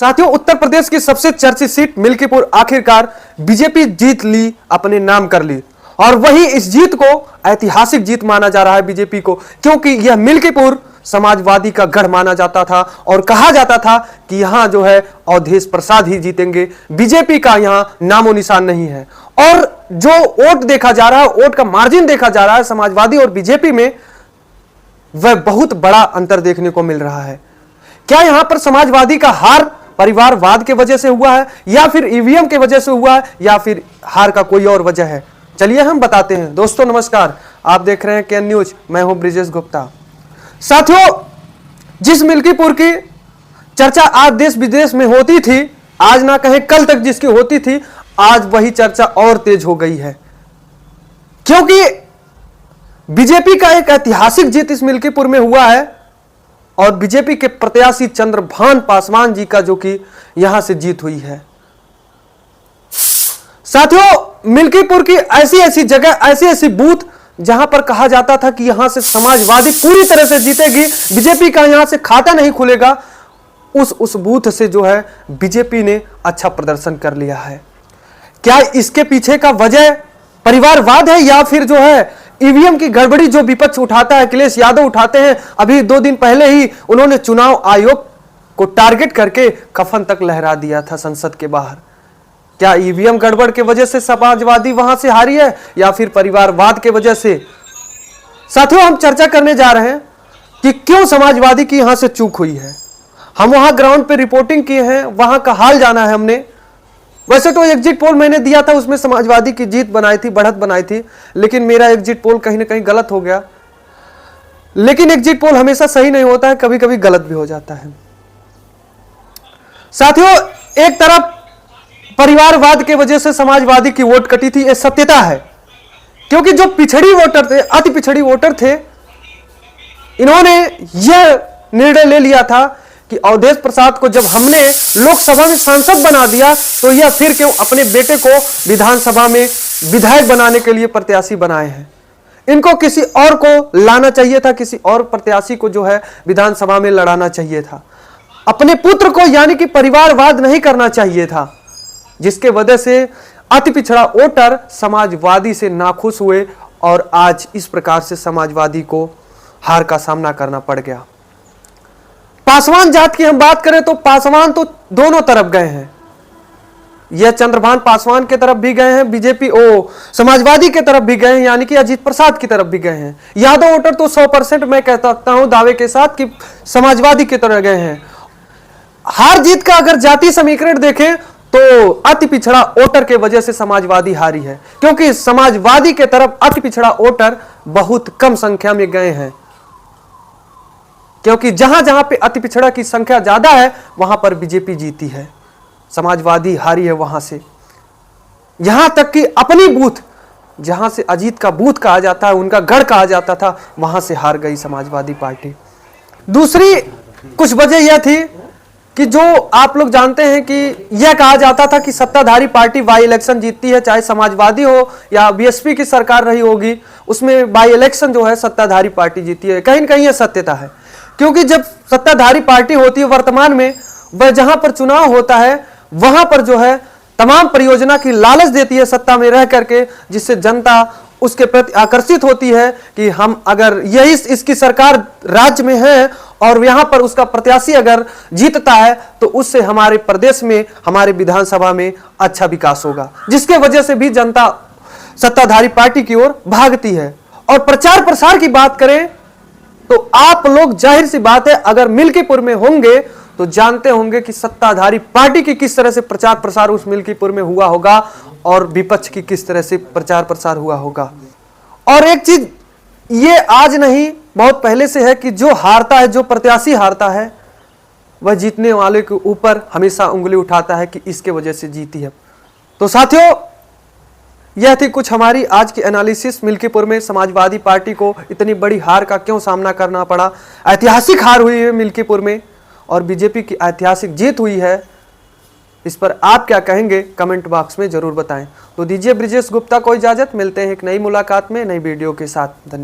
साथियों, उत्तर प्रदेश की सबसे चर्चित सीट मिल्कीपुर आखिरकार बीजेपी जीत ली, अपने नाम कर ली। और वही इस जीत को ऐतिहासिक जीत माना जा रहा है बीजेपी को, क्योंकि यह मिल्कीपुर समाजवादी का गढ़ माना जाता था और कहा जाता था कि यहां जो है अवधेश प्रसाद ही जीतेंगे, बीजेपी का यहां नामो निशान नहीं है। और जो वोट देखा जा रहा है, वोट का मार्जिन देखा जा रहा है समाजवादी और बीजेपी में, वह बहुत बड़ा अंतर देखने को मिल रहा है। क्या यहां पर समाजवादी का हार परिवारवाद के वजह से हुआ है, या फिर ईवीएम के वजह से हुआ है, या फिर हार का कोई और वजह है? चलिए हम बताते हैं। दोस्तों नमस्कार, आप देख रहे हैं केएन न्यूज, मैं हूं ब्रिजेश गुप्ता। साथियों, जिस मिल्कीपुर की चर्चा आज देश विदेश में होती थी, आज ना कहे कल तक जिसकी होती थी, आज वही चर्चा और तेज हो गई है, क्योंकि बीजेपी का एक ऐतिहासिक जीत इस मिल्कीपुर में हुआ है और बीजेपी के प्रत्याशी चंद्रभान पासवान जी का जो कि यहां से जीत हुई है। साथियों, मिल्कीपुर की ऐसी ऐसी जगह, ऐसी ऐसी बूथ जहां पर कहा जाता था कि यहां से समाजवादी पूरी तरह से जीतेगी, बीजेपी का यहां से खाता नहीं खुलेगा, उस बूथ से जो है बीजेपी ने अच्छा प्रदर्शन कर लिया है। क्या इसके पीछे का वजह परिवारवाद है, या फिर जो है ईवीएम की गड़बड़ी जो विपक्ष उठाता है, अखिलेश यादव उठाते हैं? अभी 2 दिन पहले ही उन्होंने चुनाव आयोग को टारगेट करके कफन तक लहरा दिया था संसद के बाहर। क्या ईवीएम गड़बड़ के वजह से समाजवादी वहां से हारी है, या फिर परिवारवाद के वजह से? साथियों, हम चर्चा करने जा रहे हैं कि क्यों समाजवादी की यहां से चूक हुई है। हम वहां ग्राउंड पे रिपोर्टिंग किए हैं, वहां का हाल जाना है हमने। वैसे तो एग्जिट पोल मैंने दिया था, उसमें समाजवादी की जीत बनाई थी, बढ़त बनाई थी, लेकिन मेरा एग्जिट पोल कहीं ना कहीं गलत हो गया। लेकिन एग्जिट पोल हमेशा सही नहीं होता है, कभी कभी गलत भी हो जाता है। साथियों, एक तरफ परिवारवाद के वजह से समाजवादी की वोट कटी थी, यह सत्यता है, क्योंकि जो पिछड़ी वोटर थे, अति पिछड़ी वोटर थे, इन्होंने यह निर्णय ले लिया था कि अवधेश प्रसाद को जब हमने लोकसभा में सांसद बना दिया, तो यह फिर क्यों अपने बेटे को विधानसभा में विधायक बनाने के लिए प्रत्याशी बनाए हैं। इनको किसी और को लाना चाहिए था, किसी और प्रत्याशी को जो है विधानसभा में लड़ाना चाहिए था। अपने पुत्र को यानी कि परिवारवाद नहीं करना चाहिए था, जिसके वजह से अति पिछड़ा वोटर समाजवादी से नाखुश हुए और आज इस प्रकार से समाजवादी को हार का सामना करना पड़ गया। पासवान जात की हम बात करें तो पासवान तो दोनों तरफ गए हैं। यह चंद्रभान पासवान के तरफ भी गए हैं, बीजेपी समाजवादी के तरफ भी गए हैं, यानी कि अजीत प्रसाद की तरफ भी गए हैं। यादव वोटर तो 100% मैं कह सकता हूं दावे के साथ कि समाजवादी की तरफ गए हैं। हार जीत का अगर जाति समीकरण देखें तो अति पिछड़ा वोटर के वजह से समाजवादी हारी है, क्योंकि समाजवादी के तरफ अति पिछड़ा वोटर बहुत कम संख्या में गए हैं, क्योंकि जहां जहां पे अति पिछड़ा की संख्या ज्यादा है वहां पर बीजेपी जीती है, समाजवादी हारी है वहां से। यहां तक कि अपनी बूथ, जहां से अजीत का बूथ कहा जाता है, उनका गढ़ कहा जाता था, वहां से हार गई समाजवादी पार्टी। दूसरी कुछ वजह यह थी कि जो आप लोग जानते हैं कि यह कहा जाता था कि सत्ताधारी पार्टी बाई इलेक्शन जीतती है, चाहे समाजवादी हो या बीएसपी की सरकार रही होगी, उसमें बाई इलेक्शन जो है सत्ताधारी पार्टी जीती है। कहीं न कहीं यह सत्यता है, क्योंकि जब सत्ताधारी पार्टी होती है वर्तमान में, वह जहां पर चुनाव होता है वहां पर जो है तमाम परियोजना की लालच देती है सत्ता में रह करके, जिससे जनता उसके प्रति आकर्षित होती है कि हम अगर यही इसकी सरकार राज्य में है और यहां पर उसका प्रत्याशी अगर जीतता है तो उससे हमारे प्रदेश में, हमारे विधानसभा में अच्छा विकास होगा, जिसके वजह से भी जनता सत्ताधारी पार्टी की ओर भागती है। और प्रचार प्रसार की बात करें तो आप लोग जाहिर सी बात है अगर मिल्कीपुर में होंगे तो जानते होंगे कि सत्ताधारी पार्टी की किस तरह से प्रचार प्रसार उस मिल्कीपुर में हुआ होगा और विपक्ष की किस तरह से प्रचार प्रसार हुआ होगा। और एक चीज ये आज नहीं बहुत पहले से है कि जो हारता है, जो प्रत्याशी हारता है, वह जीतने वाले के ऊपर हमेशा उंगली उठाता है कि इसके वजह से जीती है। तो साथियों, यह थी कुछ हमारी आज की एनालिसिस। मिल्कीपुर में समाजवादी पार्टी को इतनी बड़ी हार का क्यों सामना करना पड़ा, ऐतिहासिक हार हुई है मिल्कीपुर में और बीजेपी की ऐतिहासिक जीत हुई है। इस पर आप क्या कहेंगे कमेंट बॉक्स में जरूर बताएं। तो दीजिए ब्रिजेश गुप्ता को इजाजत, मिलते हैं एक नई मुलाकात में नई वीडियो के साथ। धन्यवाद।